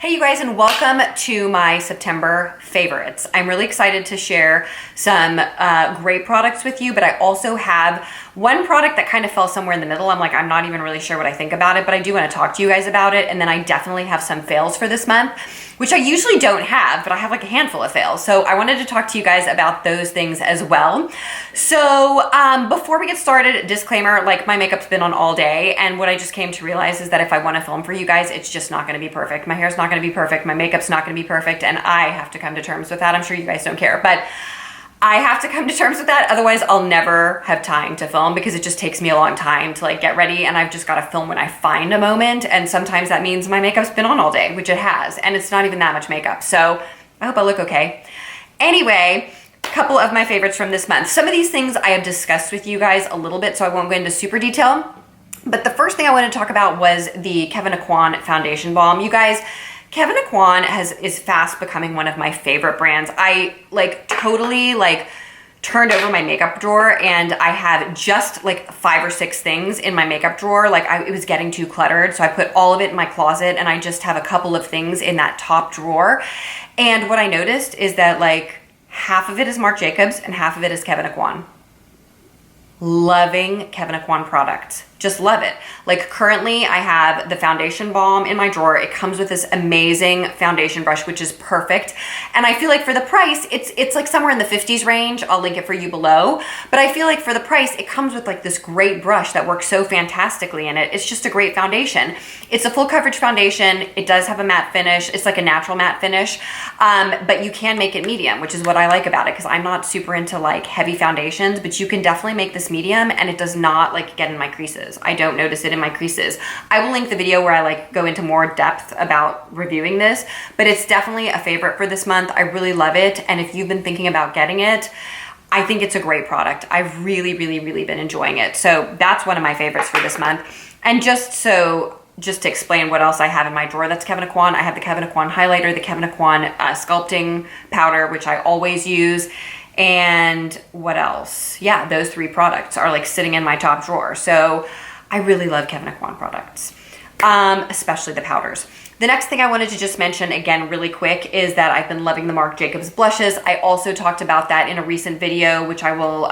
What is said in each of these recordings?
Hey you guys, and welcome to my September favorites. I'm really excited to share some great products with you, but I also have one product that kind of fell somewhere in the middle. I'm not even really sure what I think about it, but I do want to talk to you guys about it. And then I definitely have some fails for this month, which I usually don't have, but I have like a handful of fails. So I wanted to talk to you guys about those things as well. So before we get started, disclaimer, like my makeup's been on all day. And what I just came to realize is that if I want to film for you guys, it's just not going to be perfect. My hair's not going to be perfect. My makeup's not going to be perfect. And I have to come to terms with that. I'm sure you guys don't care, but I have to come to terms with that. Otherwise I'll never have time to film because it just takes me a long time to like get ready, and I've just got to film when I find a moment. And sometimes that means my makeup's been on all day, which it has, and it's not even that much makeup. So I hope I look okay. Anyway, a couple of my favorites from this month. Some of these things I have discussed with you guys a little bit, so I won't go into super detail. But the first thing I want to talk about was the Kevyn Aucoin Foundation Balm. You guys, Kevyn Aucoin is fast becoming one of my favorite brands. I totally turned over my makeup drawer, and I have just like 5 or 6 things in my makeup drawer. It was getting too cluttered, so I put all of it in my closet, and I just have a couple of things in that top drawer. And what I noticed is that half of it is Marc Jacobs and half of it is Kevyn Aucoin. Loving Kevyn Aucoin products. Just love it. Currently I have the foundation balm in my drawer. It comes with this amazing foundation brush, which is perfect. And I feel like for the price, it's like somewhere in the 50s range. I'll link it for you below. But I feel like for the price, it comes with this great brush that works so fantastically in it. It's just a great foundation. It's a full coverage foundation. It does have a matte finish. It's like a natural matte finish. But you can make it medium, which is what I like about it, because I'm not super into heavy foundations, but you can definitely make this medium, and it does not get in my creases. I don't notice it in my creases. I will link the video where I go into more depth about reviewing this, but it's definitely a favorite for this month. I really love it. And if you've been thinking about getting it, I think it's a great product. I've really been enjoying it. So that's one of my favorites for this month. And just to explain what else I have in my drawer, that's Kevyn Aucoin. I have the Kevyn Aucoin highlighter, the Kevyn Aucoin sculpting powder, which I always use. And what else? Yeah, those 3 products are sitting in my top drawer. So I really love Kevyn Aucoin products, especially the powders. The next thing I wanted to just mention again really quick is that I've been loving the Marc Jacobs blushes. I also talked about that in a recent video, which I will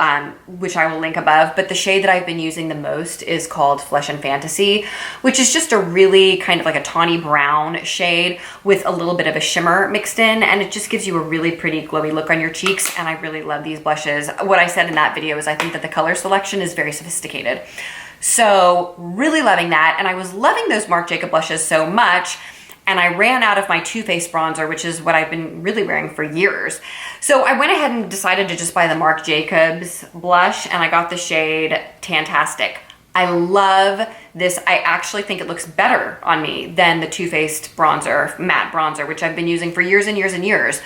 link above. But the shade that I've been using the most is called Flesh and Fantasy, which is just a really kind of a tawny brown shade with a little bit of a shimmer mixed in, and it just gives you a really pretty glowy look on your cheeks. And I really love these blushes. What I said in that video is I think that the color selection is very sophisticated. So really loving that. And I was loving those Marc Jacobs blushes so much, and I ran out of my Too Faced bronzer, which is what I've been really wearing for years. So I went ahead and decided to just buy the Marc Jacobs blush, and I got the shade Tantastic. I love this. I actually think it looks better on me than the Too Faced bronzer, matte bronzer, which I've been using for years and years and years.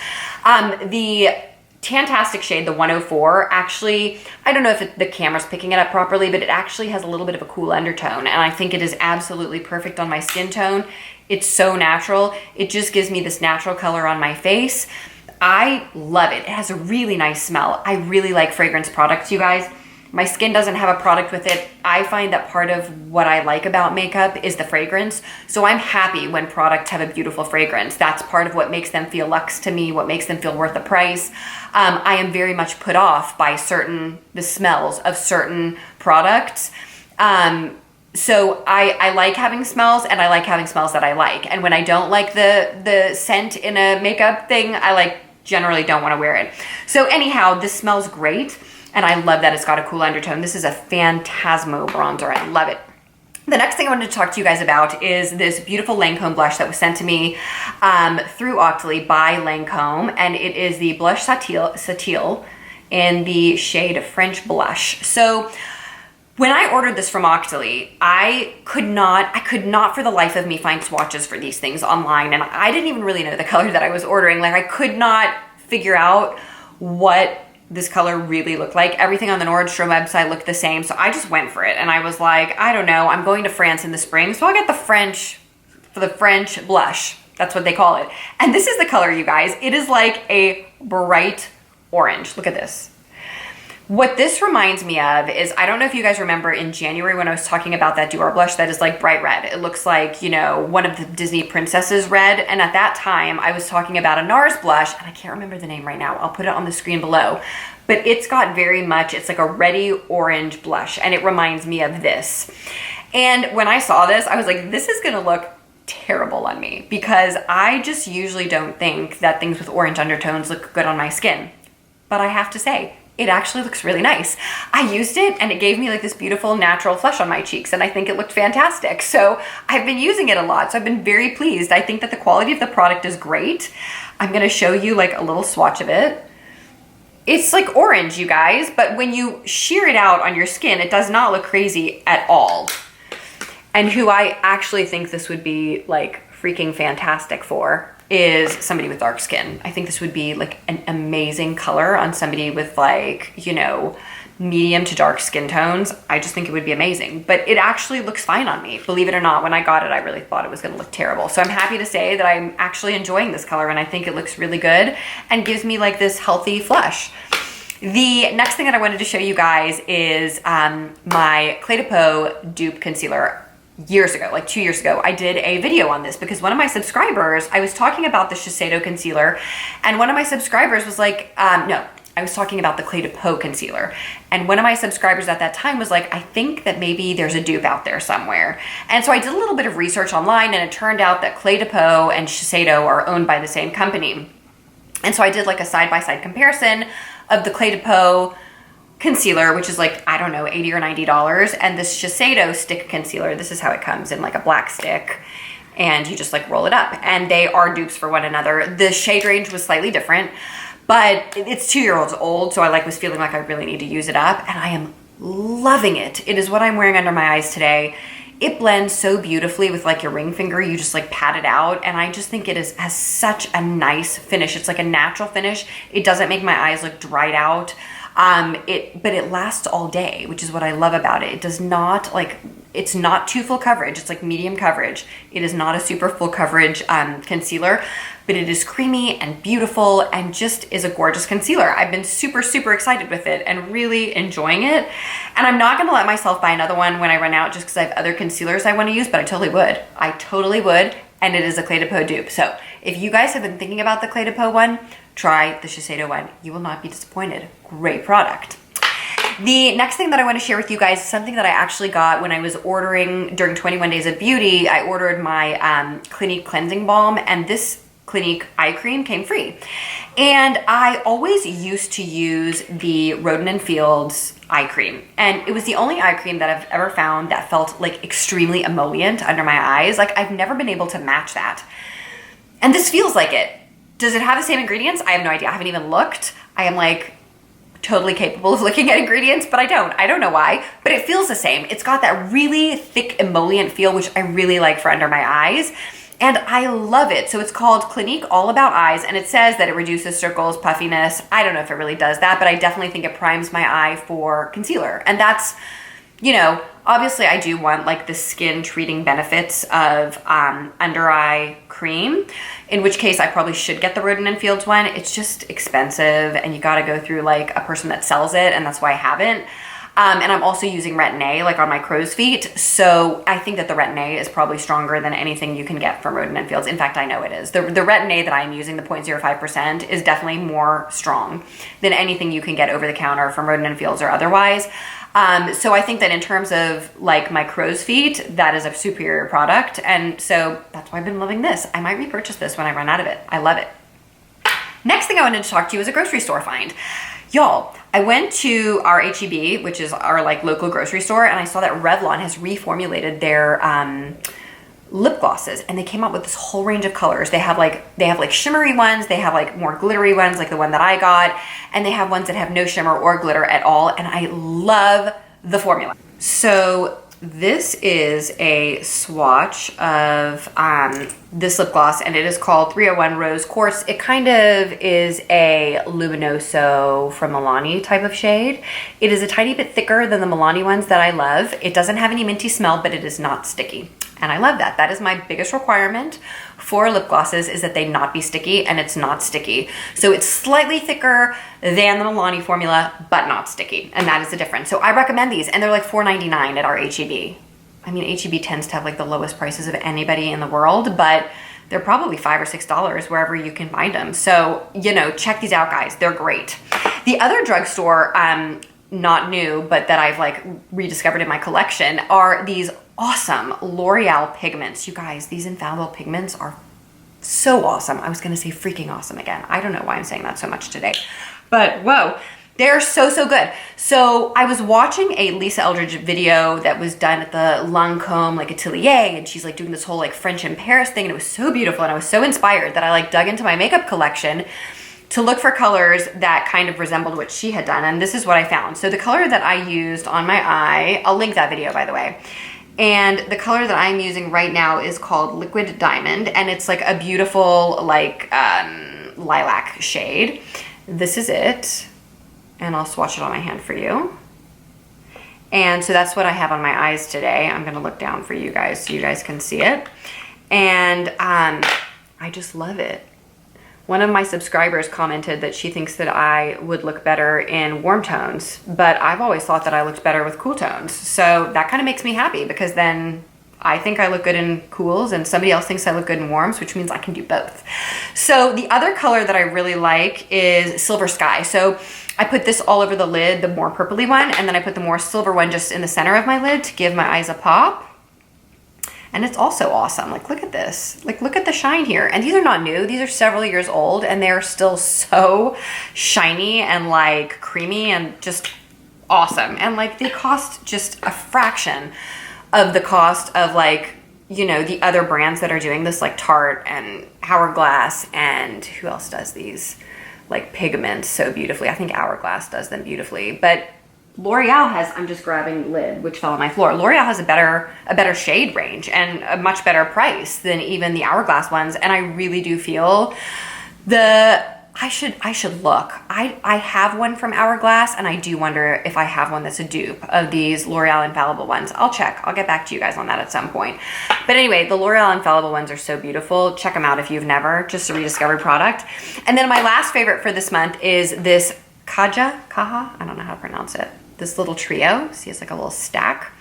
The Tantastic shade, the 104, actually, I don't know if the camera's picking it up properly, but it actually has a little bit of a cool undertone, and I think it is absolutely perfect on my skin tone. It's so natural. It just gives me this natural color on my face. I love it. It has a really nice smell. I really like fragrance products, you guys. My skin doesn't have a product with it. I find that part of what I like about makeup is the fragrance. So I'm happy when products have a beautiful fragrance. That's part of what makes them feel luxe to me, what makes them feel worth the price. I am very much put off by the smells of certain products. So I like having smells, and I like having smells that I like. And when I don't like the scent in a makeup thing, I generally don't want to wear it. So anyhow, this smells great. And I love that it's got a cool undertone. This is a Phantasmo bronzer. I love it. The next thing I wanted to talk to you guys about is this beautiful Lancome blush that was sent to me through Octoly by Lancome. And it is the Blush Satil in the shade French Blush. So when I ordered this from Octoly, I could not for the life of me find swatches for these things online. And I didn't even really know the color that I was ordering. I could not figure out what this color really looked like. Everything on the Nordstrom website looked the same, so I just went for it. And I was like, I don't know, I'm going to France in the spring, so I'll get the French blush. That's what they call it. And this is the color, you guys. It is like a bright orange. Look at this. What this reminds me of is, I don't know if you guys remember in January when I was talking about that Dior blush that is like bright red. It looks like, you know, one of the Disney princesses red. And at that time I was talking about a NARS blush, and I can't remember the name right now. I'll put it on the screen below. But it's got very much, it's like a reddy orange blush, and it reminds me of this. And when I saw this, I was like, this is gonna look terrible on me, because I just usually don't think that things with orange undertones look good on my skin. But I have to say, it actually looks really nice. I used it and it gave me like this beautiful natural flush on my cheeks, and I think it looked fantastic. So I've been using it a lot, so I've been very pleased. I think that the quality of the product is great. I'm gonna show you like a little swatch of it. It's like orange, you guys, but when you shear it out on your skin, it does not look crazy at all. And who I actually think this would be like freaking fantastic for is somebody with dark skin. I think this would be like an amazing color on somebody with like, you know, medium to dark skin tones. I just think it would be amazing, but it actually looks fine on me. Believe it or not, when I got it, I really thought it was gonna look terrible. So I'm happy to say that I'm actually enjoying this color, and I think it looks really good and gives me like this healthy flush. The next thing that I wanted to show you guys is my Clé de Peau Dupe Concealer. Years ago, like 2 years ago, I did a video on this because one of my subscribers, I was talking about the Shiseido concealer, and one of my subscribers was like, no, I was talking about the Clé de Peau concealer. And one of my subscribers at that time was like, I think that maybe there's a dupe out there somewhere. And so I did a little bit of research online, and it turned out that Clé de Peau and Shiseido are owned by the same company. And so I did like a side-by-side comparison of the Clé de Peau concealer, which is like, I don't know, $80 or $90, and this Shiseido stick concealer. This is how it comes in like a black stick, and you just like roll it up, and they are dupes for one another. The shade range was slightly different, but it's 2 years old, so I like was feeling like I really need to use it up, and I am loving it. It is what I'm wearing under my eyes today. It blends so beautifully with like your ring finger. You just like pat it out, and I just think it has such a nice finish. It's like a natural finish. It doesn't make my eyes look dried out. But it lasts all day, which is what I love about it. It does not like, it's not too full coverage. It's like medium coverage. It is not a super full coverage concealer, but it is creamy and beautiful and just is a gorgeous concealer. I've been super, super excited with it and really enjoying it. And I'm not gonna let myself buy another one when I run out just because I have other concealers I wanna use, but I totally would. I totally would, and it is a Clé de Peau dupe. So if you guys have been thinking about the Clé de Peau one, try the Shiseido one. You will not be disappointed. Great product. The next thing that I want to share with you guys is something that I actually got when I was ordering during 21 Days of Beauty. I ordered my Clinique cleansing balm, and this Clinique Eye Cream came free. And I always used to use the Roden & Fields eye cream, and it was the only eye cream that I've ever found that felt like extremely emollient under my eyes. Like, I've never been able to match that. And this feels like it. Does it have the same ingredients? I have no idea. I haven't even looked. I am like totally capable of looking at ingredients, but I don't know why, but it feels the same. It's got that really thick emollient feel, which I really like for under my eyes, and I love it. So it's called Clinique All About Eyes, and it says that it reduces circles, puffiness. I don't know if it really does that, but I definitely think it primes my eye for concealer. And that's, you know, obviously I do want like the skin treating benefits of under eye cream, in which case I probably should get the Roden & Fields one. It's just expensive, and you gotta go through like a person that sells it, and that's why I haven't. And I'm also using Retin-A like on my crow's feet, so I think that the Retin-A is probably stronger than anything you can get from Roden & Fields. In fact, I know it is. The Retin-A that I'm using, the 0.05%, is definitely more strong than anything you can get over the counter from Roden & Fields or otherwise. So I think that in terms of like my crow's feet, that is a superior product, and so that's why I've been loving this. I might repurchase this when I run out of it. I love it. Next thing I wanted to talk to you is a grocery store find. Y'all, I went to our H-E-B, which is our like local grocery store, and I saw that Revlon has reformulated their lip glosses, and they came out with this whole range of colors. They have like shimmery ones, they have like more glittery ones like the one that I got, and they have ones that have no shimmer or glitter at all, and I love the formula. So this is a swatch of this lip gloss, and it is called 301 Rose Quartz. It kind of is a luminoso from Milani type of shade. It is a tiny bit thicker than the Milani ones that I love. It doesn't have any minty smell, but it is not sticky, and I love that. That is my biggest requirement for lip glosses is that they not be sticky, and it's not sticky. So it's slightly thicker than the Milani formula, but not sticky. And that is the difference. So I recommend these, and they're like $4.99 at our H-E-B. I mean, H-E-B tends to have like the lowest prices of anybody in the world, but they're probably $5 or $6 wherever you can find them. So, you know, check these out, guys. They're great. The other drugstore, not new, but that I've like rediscovered in my collection are these awesome L'Oreal pigments. You guys, these infallible pigments are so awesome. I was gonna say freaking awesome again. I don't know why I'm saying that so much today, but whoa. They're so, so good. So I was watching a Lisa Eldridge video that was done at the Lancôme, like Atelier, and she's like doing this whole like French in Paris thing, and it was so beautiful, and I was so inspired that I like dug into my makeup collection to look for colors that kind of resembled what she had done, and this is what I found. So the color that I used on my eye, I'll link that video by the way, and the color that I'm using right now is called Liquid Diamond, and it's like a beautiful like lilac shade. This is it. And I'll swatch it on my hand for you. And so that's what I have on my eyes today. I'm gonna look down for you guys so you guys can see it. And I just love it. One of my subscribers commented that she thinks that I would look better in warm tones, but I've always thought that I looked better with cool tones. So that kind of makes me happy, because then I think I look good in cools and somebody else thinks I look good in warms, which means I can do both. So the other color that I really like is Silver Sky. So I put this all over the lid, the more purpley one, and then I put the more silver one just in the center of my lid to give my eyes a pop. And it's also awesome. Like, look at this. Like, look at the shine here. And these are not new. These are several years old, and they're still so shiny and like creamy and just awesome. And like, they cost just a fraction of the cost of like, you know, the other brands that are doing this, like Tarte and Hourglass, and who else does these like pigments so beautifully. I think Hourglass does them beautifully, but L'Oreal has, I'm just grabbing the lid which fell on my floor. L'Oreal has a better shade range and a much better price than even the Hourglass ones, and I really do feel I should look. I have one from Hourglass, and I do wonder if I have one that's a dupe of these L'Oreal Infallible ones. I'll check. I'll get back to you guys on that at some point. But anyway, the L'Oreal Infallible ones are so beautiful. Check them out if you've never. Just a rediscovered product. And then my last favorite for this month is this Kajacaja. I don't know how to pronounce it. This little trio. See, it's like a little stack.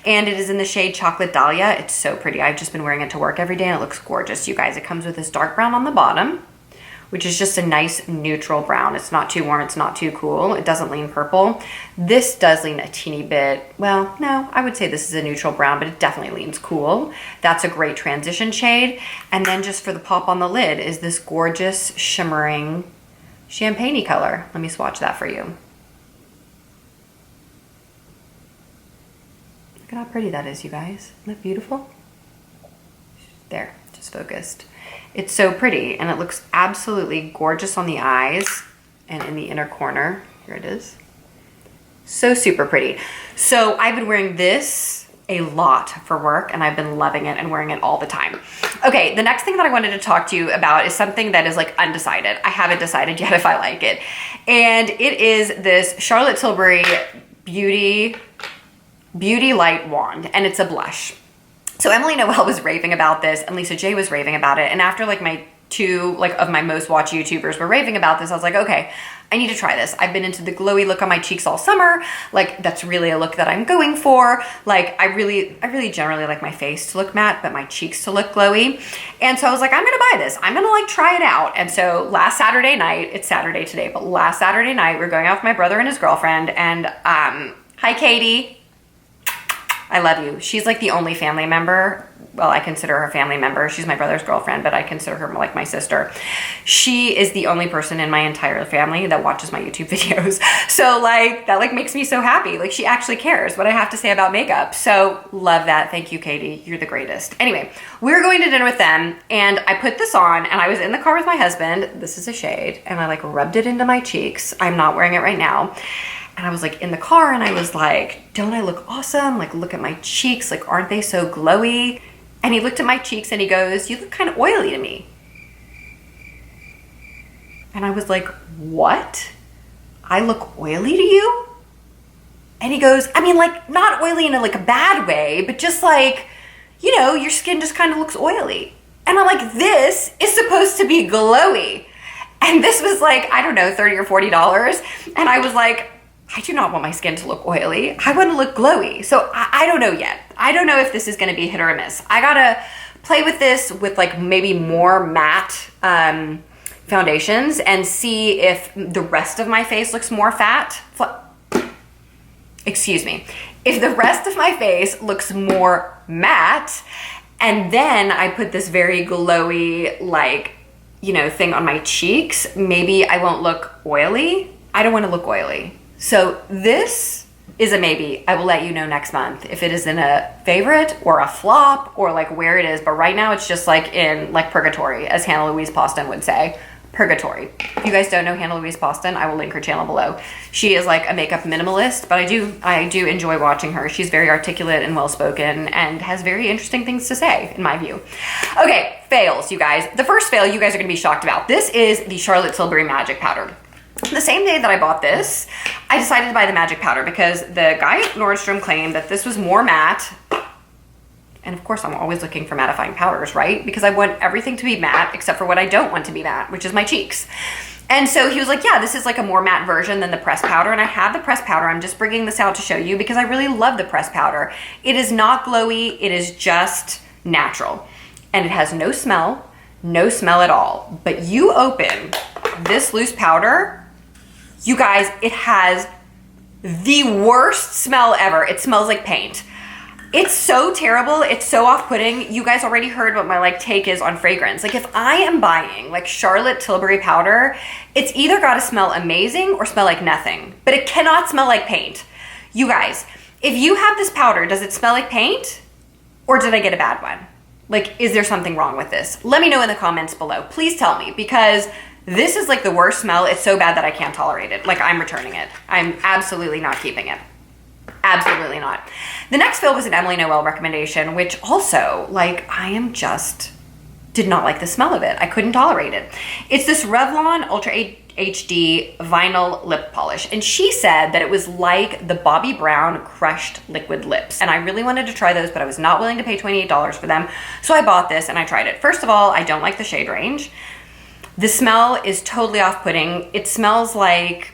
And it is in the shade Chocolate Dahlia. It's so pretty. I've just been wearing it to work every day, and it looks gorgeous. You guys, it comes with this dark brown on the bottom, which is just a nice neutral brown. It's not too warm, it's not too cool. It doesn't lean purple. This does lean a teeny bit, well, no, I would say this is a neutral brown, but it definitely leans cool. That's a great transition shade. And then just for the pop on the lid is this gorgeous shimmering champagne-y color. Let me swatch that for you. Look at how pretty that is, you guys. Isn't that beautiful? There, just focused. It's so pretty, and it looks absolutely gorgeous on the eyes and in the inner corner. Here it is. So super pretty. So I've been wearing this a lot for work, and I've been loving it and wearing it all the time. Okay, the next thing that I wanted to talk to you about is something that is like undecided. I haven't decided yet if I like it. And it is this Charlotte Tilbury Beauty Light Wand, and it's a blush. So Emily Noel was raving about this, and Lisa J was raving about it. And after like my two of my most watched YouTubers were raving about this, I was like, okay, I need to try this. I've been into the glowy look on my cheeks all summer. Like, that's really a look that I'm going for. Like, I really generally like my face to look matte, but my cheeks to look glowy. And so I was like, I'm gonna buy this. I'm gonna like try it out. And so last Saturday night, it's Saturday today, but last Saturday night, we're going out with my brother and his girlfriend. And hi, Katie. I love you. She's like the only family member. Well, I consider her family member. She's my brother's girlfriend, but I consider her like my sister. She is the only person in my entire family that watches my YouTube videos. So like, that like makes me so happy. Like, she actually cares what I have to say about makeup. So love that. Thank you, Katie. You're the greatest. Anyway, we were going to dinner with them, and I put this on, and I was in the car with my husband. This is a shade, and I like rubbed it into my cheeks. I'm not wearing it right now. And I was like in the car, and I was like, don't I look awesome? Like, look at my cheeks. Like, aren't they so glowy? And he looked at my cheeks and he goes, you look kind of oily to me. And I was like, what? I look oily to you? And he goes, I mean, like, not oily in a, like a bad way, but just like, you know, your skin just kind of looks oily. And I'm like, this is supposed to be glowy. And this was like, I don't know, $30 or $40. And I was like, I do not want my skin to look oily. I want to look glowy. So I don't know yet. I don't know if this is going to be hit or a miss. I got to play with this with like maybe more matte foundations and see if the rest of my face looks more excuse me. If the rest of my face looks more matte, and then I put this very glowy, like, you know, thing on my cheeks, maybe I won't look oily. I don't want to look oily. So this is a maybe. I will let you know next month if it is in a favorite or a flop or like where it is. But right now it's just like in like purgatory, as Hannah Louise Poston would say. Purgatory. If you guys don't know Hannah Louise Poston, I will link her channel below. She is like a makeup minimalist, but I do enjoy watching her. She's very articulate and well-spoken and has very interesting things to say, in my view. Okay, fails, you guys. The first fail you guys are gonna be shocked about. This is the Charlotte Tilbury Magic Powder. The same day that I bought this, I decided to buy the Magic Powder because the guy at Nordstrom claimed that this was more matte. And of course, I'm always looking for mattifying powders, right? Because I want everything to be matte except for what I don't want to be matte, which is my cheeks. And so he was like, yeah, this is like a more matte version than the pressed powder. And I have the pressed powder. I'm just bringing this out to show you because I really love the pressed powder. It is not glowy. It is just natural. And it has no smell at all. But you open this loose powder, you guys, it has the worst smell ever. It smells like paint. It's so terrible. It's so off-putting. You guys already heard what my like take is on fragrance. Like if I am buying like Charlotte Tilbury powder, it's either got to smell amazing or smell like nothing, but it cannot smell like paint. You guys, if you have this powder, does it smell like paint or did I get a bad one? Like, is there something wrong with this? Let me know in the comments below. Please tell me because this is like the worst smell. It's so bad that I can't tolerate it. Like I'm returning it. I'm absolutely not keeping it. Absolutely not. The next fill was an Emily Noel recommendation, which also, like, did not like the smell of it. I couldn't tolerate it. It's this Revlon Ultra HD vinyl lip polish. And she said that it was like the Bobbi Brown crushed liquid lips. And I really wanted to try those, but I was not willing to pay $28 for them. So I bought this and I tried it. First of all, I don't like the shade range. The smell is totally off-putting. It smells like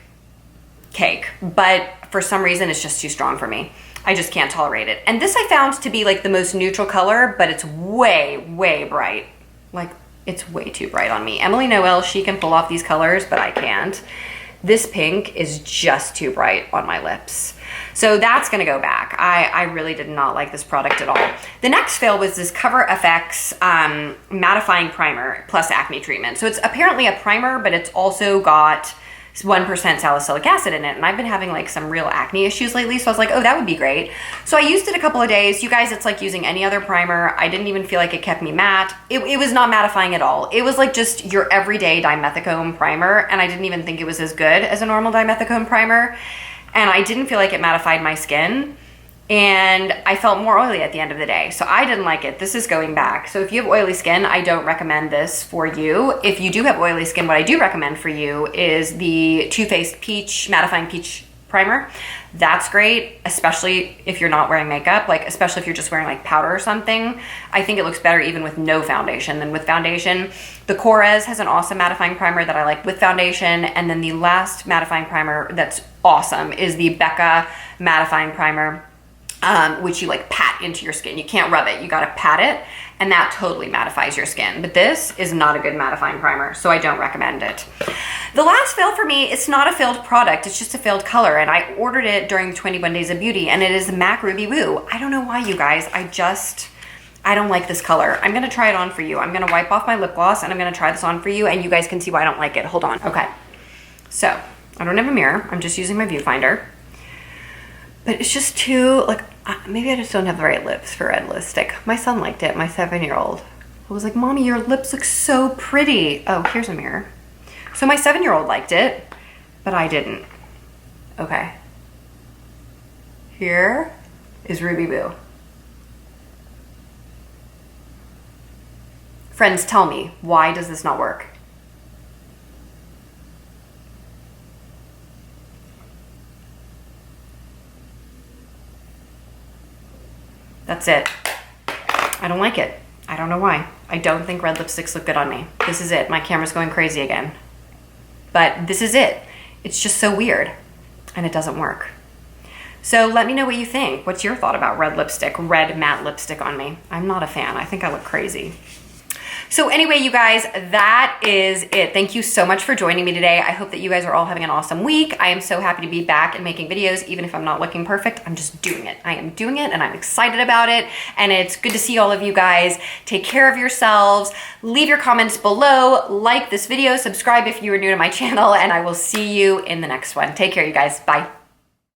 cake, but for some reason it's just too strong for me. I just can't tolerate it. And this I found to be like the most neutral color, but it's way, way bright. Like it's way too bright on me. Emily Noel, she can pull off these colors, but I can't. This pink is just too bright on my lips. So that's gonna go back. I really did not like this product at all. The next fail was this Cover FX mattifying primer plus acne treatment. So it's apparently a primer, but it's also got 1% salicylic acid in it. And I've been having like some real acne issues lately. So I was like, oh, that would be great. So I used it a couple of days. You guys, it's like using any other primer. I didn't even feel like it kept me matte. It was not mattifying at all. It was like just your everyday dimethicone primer. And I didn't even think it was as good as a normal dimethicone primer. And I didn't feel like it mattified my skin. And I felt more oily at the end of the day. So I didn't like it. This is going back. So if you have oily skin, I don't recommend this for you. If you do have oily skin, what I do recommend for you is the Too Faced Peach Mattifying Peach Primer. That's great, especially if you're not wearing makeup, like especially if you're just wearing like powder or something. I think it looks better even with no foundation than with foundation. The Korres has an awesome mattifying primer that I like with foundation. And then the last mattifying primer that's awesome is the Becca Mattifying Primer. Which you like pat into your skin. You can't rub it, you gotta pat it, and that totally mattifies your skin. But this is not a good mattifying primer, so I don't recommend it. The last fail for me, it's not a failed product, it's just a failed color, and I ordered it during the 21 Days of Beauty, and it is MAC Ruby Woo. I don't know why, you guys, I don't like this color. I'm gonna try it on for you. I'm gonna wipe off my lip gloss, and I'm gonna try this on for you, and you guys can see why I don't like it. Hold on, okay. So, I don't have a mirror, I'm just using my viewfinder. But it's just too, like, maybe I just don't have the right lips for red lipstick. My son liked it, my 7-year-old. I was like, Mommy, your lips look so pretty. Oh, here's a mirror. So my 7-year-old liked it, but I didn't. Okay. Here is Ruby Woo. Friends, tell me, why does this not work? That's it. I don't like it. I don't know why. I don't think red lipsticks look good on me. This is it. My camera's going crazy again. But this is it. It's just so weird and it doesn't work. So let me know what you think. What's your thought about red lipstick, red matte lipstick on me? I'm not a fan. I think I look crazy. So anyway, you guys, that is it. Thank you so much for joining me today. I hope that you guys are all having an awesome week. I am so happy to be back and making videos, even if I'm not looking perfect. I'm just doing it. I am doing it and I'm excited about it. And it's good to see all of you guys. Take care of yourselves. Leave your comments below. Like this video. Subscribe if you are new to my channel. And I will see you in the next one. Take care, you guys. Bye.